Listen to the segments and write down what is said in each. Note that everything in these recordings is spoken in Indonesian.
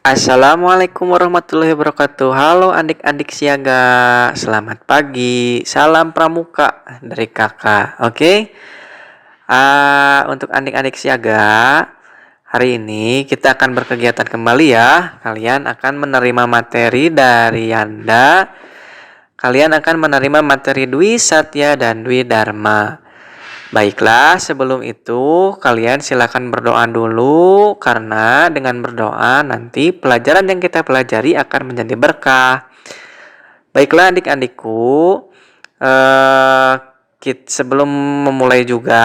Assalamualaikum warahmatullahi wabarakatuh. Halo adik-adik siaga, selamat pagi. Salam pramuka dari kakak. Oke. Untuk adik-adik siaga, hari ini kita akan berkegiatan kembali ya. Kalian akan menerima materi dari Yanda. Kalian akan menerima materi Dwi Satya dan Dwi Dharma. Baiklah, sebelum itu kalian silakan berdoa dulu karena dengan berdoa nanti pelajaran yang kita pelajari akan menjadi berkah. Baiklah adik-adikku, sebelum memulai juga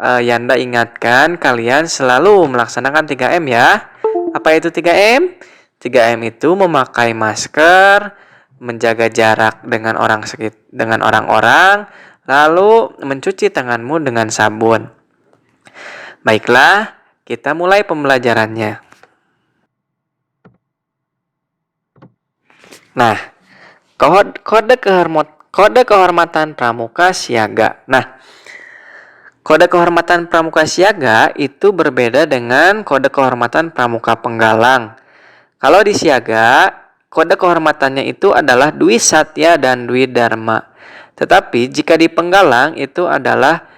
Yanda ingatkan kalian selalu melaksanakan 3M ya. Apa itu 3M? 3M itu memakai masker, menjaga jarak dengan orang-orang, lalu mencuci tanganmu dengan sabun. Baiklah, kita mulai pembelajarannya. Nah, kode kehormatan pramuka siaga. Nah, kode kehormatan pramuka siaga itu berbeda dengan kode kehormatan pramuka penggalang. Kalau di siaga, kode kehormatannya itu adalah Dwi Satya dan Dwi Dharma. Tetapi jika di penggalang itu adalah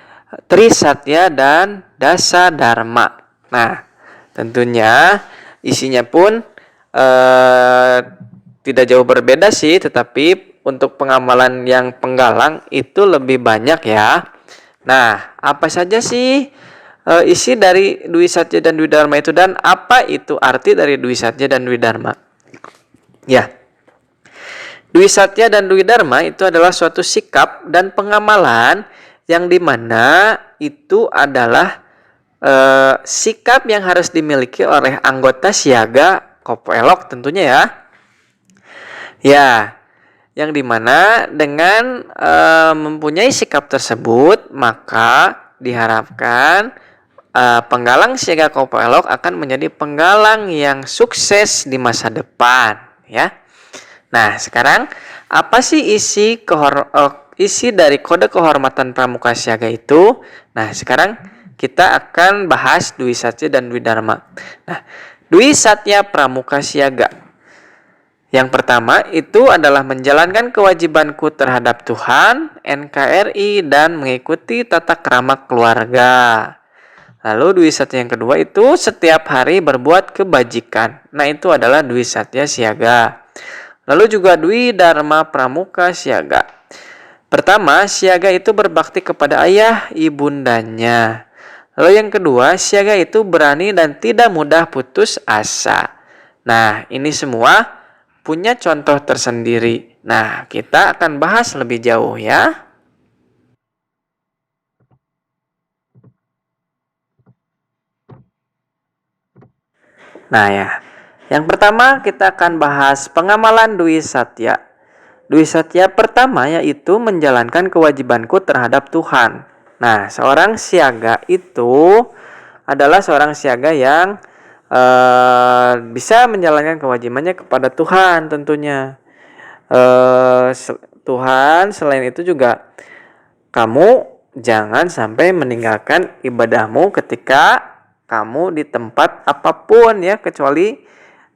Tri Satya dan Dasa Dharma. Nah, tentunya isinya pun tidak jauh berbeda sih, tetapi untuk pengamalan yang penggalang itu lebih banyak ya. Nah, apa saja sih isi dari Dwi Satya dan Dwi Dharma itu, dan apa itu arti dari Dwi Satya dan Dwi Dharma? Ya, Dwi Satya dan Dwi Dharma itu adalah suatu sikap dan pengamalan yang dimana itu adalah sikap yang harus dimiliki oleh anggota siaga Kopelok tentunya ya. Ya, yang dimana dengan mempunyai sikap tersebut maka diharapkan penggalang siaga Kopelok akan menjadi penggalang yang sukses di masa depan ya. Nah, sekarang apa sih isi dari kode kehormatan pramuka siaga itu? Nah, sekarang kita akan bahas Dwi Satya dan Dwi Dharma. Nah, Dwi Satya pramuka siaga. Yang pertama itu adalah menjalankan kewajibanku terhadap Tuhan, NKRI, dan mengikuti tata krama keluarga. Lalu Dwi Satya yang kedua itu setiap hari berbuat kebajikan. Nah, itu adalah Dwi Satya siaga. Lalu juga Dwi Dharma pramuka siaga. Pertama, siaga itu berbakti kepada ayah ibundanya. Lalu yang kedua, siaga itu berani dan tidak mudah putus asa. Nah, ini semua punya contoh tersendiri. Nah, kita akan bahas lebih jauh ya. Nah ya, yang pertama kita akan bahas pengamalan Dwi Satya. Dwi Satya pertama yaitu menjalankan kewajibanku terhadap Tuhan. Nah, seorang siaga itu adalah seorang siaga yang bisa menjalankan kewajibannya kepada Tuhan tentunya. Tuhan selain itu juga kamu jangan sampai meninggalkan ibadahmu ketika kamu di tempat apapun ya, kecuali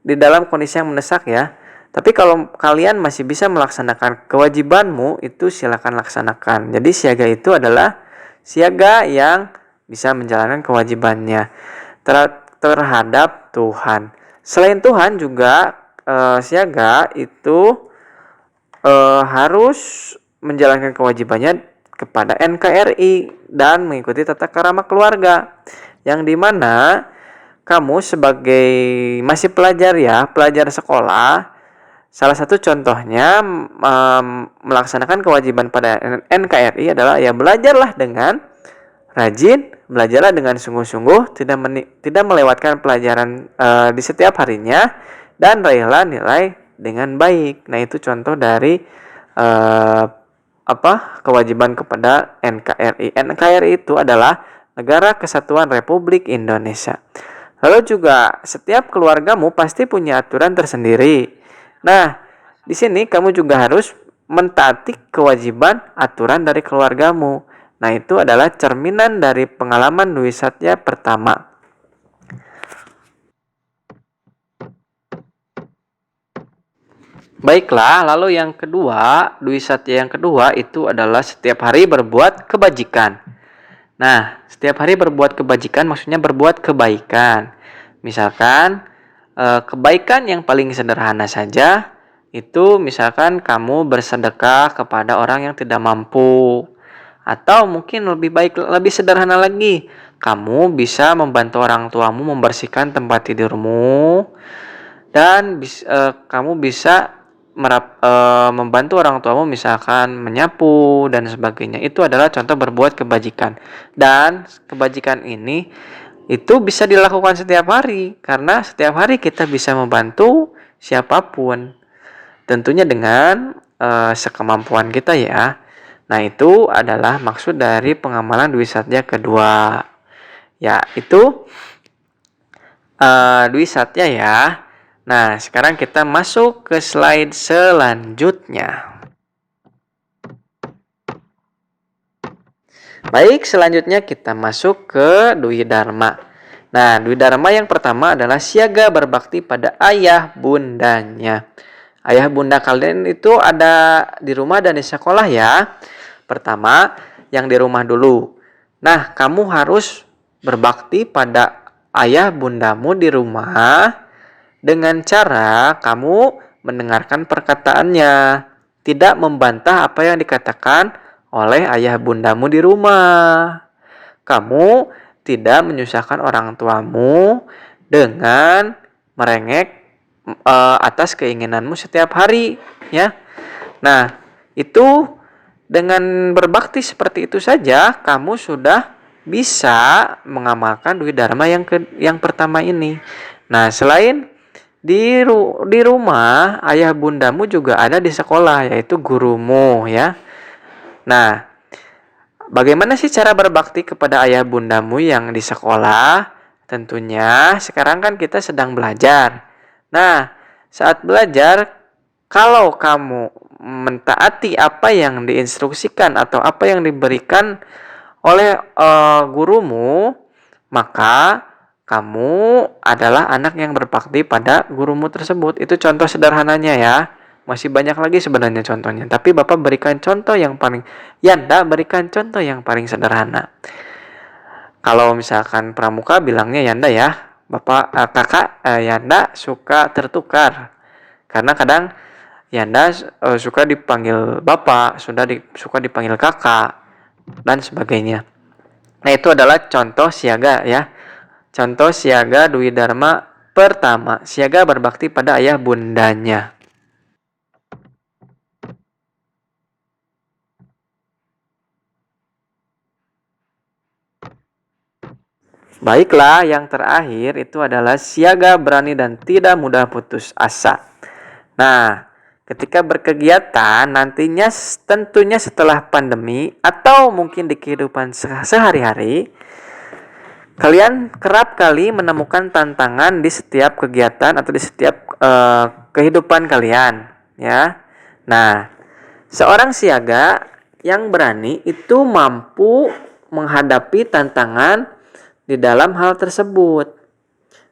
di dalam kondisi yang mendesak ya. Tapi kalau kalian masih bisa melaksanakan kewajibanmu itu silakan laksanakan. Jadi siaga itu adalah siaga yang bisa menjalankan kewajibannya terhadap Tuhan. Selain Tuhan juga siaga itu harus menjalankan kewajibannya kepada NKRI dan mengikuti tata krama keluarga, yang dimana kamu sebagai masih pelajar ya, pelajar sekolah, salah satu contohnya melaksanakan kewajiban pada NKRI adalah ya belajarlah dengan rajin, belajarlah dengan sungguh-sungguh, tidak melewatkan pelajaran di setiap harinya, dan raihlah nilai dengan baik. Nah, itu contoh dari kewajiban kepada NKRI. NKRI itu adalah Negara Kesatuan Republik Indonesia. Lalu juga setiap keluargamu pasti punya aturan tersendiri. Nah, di sini kamu juga harus mentaati kewajiban aturan dari keluargamu. Nah, itu adalah cerminan dari pengalaman Dwi Satya pertama. Baiklah, lalu yang kedua, Dwi Satya yang kedua itu adalah setiap hari berbuat kebajikan. Nah, setiap hari berbuat kebajikan maksudnya berbuat kebaikan. Misalkan, kebaikan yang paling sederhana saja itu misalkan kamu bersedekah kepada orang yang tidak mampu. Atau mungkin lebih sederhana lagi, kamu bisa membantu orang tuamu membersihkan tempat tidurmu dan kamu bisa membantu orang tuamu misalkan menyapu dan sebagainya. Itu adalah contoh berbuat kebajikan. Dan kebajikan ini itu bisa dilakukan setiap hari karena setiap hari kita bisa membantu siapapun. Tentunya dengan sekemampuan kita ya. Nah, itu adalah maksud dari pengamalan Dwi Satya kedua. Ya, itu Dwi Satya ya. Nah, sekarang kita masuk ke slide selanjutnya. Baik, selanjutnya kita masuk ke Dwi Dharma. Nah, Dwi Dharma yang pertama adalah siaga berbakti pada ayah bundanya. Ayah bunda kalian itu ada di rumah dan di sekolah ya. Pertama, yang di rumah dulu. Nah, kamu harus berbakti pada ayah bundamu di rumah dengan cara kamu mendengarkan perkataannya, tidak membantah apa yang dikatakan oleh ayah bundamu di rumah. Kamu tidak menyusahkan orang tuamu dengan merengek atas keinginanmu setiap hari, ya. Nah, itu dengan berbakti seperti itu saja kamu sudah bisa mengamalkan Dwi Dharma yang pertama ini. Nah, selain di rumah, ayah bundamu juga ada di sekolah, yaitu gurumu ya. Nah, bagaimana sih cara berbakti kepada ayah bundamu yang di sekolah? Tentunya sekarang kan kita sedang belajar. Nah, saat belajar, kalau kamu mentaati apa yang diinstruksikan atau apa yang diberikan oleh gurumu, maka kamu adalah anak yang berbakti pada gurumu tersebut. Itu contoh sederhananya ya. Masih banyak lagi sebenarnya contohnya. Tapi Bapak berikan contoh yang paling, Yanda berikan contoh yang paling sederhana. Kalau misalkan pramuka bilangnya Yanda ya. Kakak Yanda suka tertukar. Karena kadang Yanda suka dipanggil Bapak, suka dipanggil Kakak, dan sebagainya. Nah, itu adalah contoh siaga ya. Contoh siaga Dwi Dharma pertama, siaga berbakti pada ayah bundanya. Baiklah, yang terakhir itu adalah siaga berani dan tidak mudah putus asa. Nah, ketika berkegiatan nantinya tentunya setelah pandemi atau mungkin di kehidupan sehari-hari, kalian kerap kali menemukan tantangan di setiap kegiatan atau di setiap kehidupan kalian, ya. Nah, seorang siaga yang berani itu mampu menghadapi tantangan di dalam hal tersebut.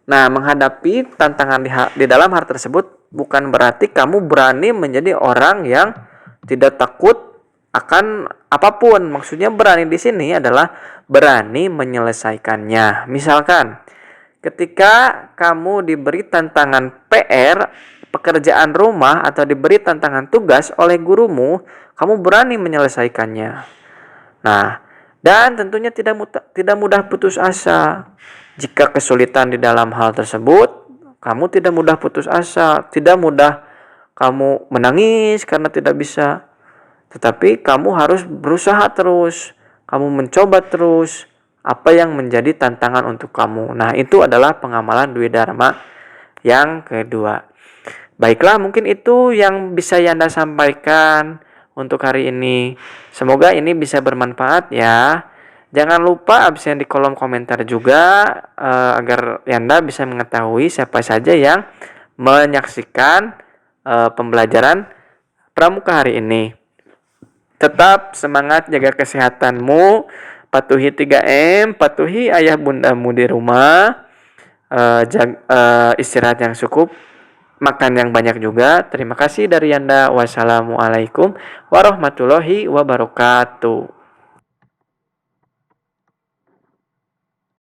Nah, menghadapi tantangan di dalam hal tersebut bukan berarti kamu berani menjadi orang yang tidak takut akan apapun. Maksudnya berani di sini adalah berani menyelesaikannya. Misalkan, ketika kamu diberi tantangan PR, pekerjaan rumah atau diberi tantangan tugas oleh gurumu, kamu berani menyelesaikannya. Nah, dan tentunya tidak mudah putus asa. Jika kesulitan di dalam hal tersebut, kamu tidak mudah putus asa, tidak mudah kamu menangis karena tidak bisa. Tetapi kamu harus berusaha terus, kamu mencoba terus apa yang menjadi tantangan untuk kamu. Nah, itu adalah pengamalan Dwi Dharma yang kedua. Baiklah, mungkin itu yang bisa Yanda sampaikan untuk hari ini. Semoga ini bisa bermanfaat ya. Jangan lupa absen di kolom komentar juga agar Yanda bisa mengetahui siapa saja yang menyaksikan pembelajaran pramuka hari ini. Tetap semangat jaga kesehatanmu, patuhi 3M, patuhi ayah bundamu di rumah, istirahat yang cukup, makan yang banyak juga. Terima kasih dari Anda. Wassalamualaikum warahmatullahi wabarakatuh.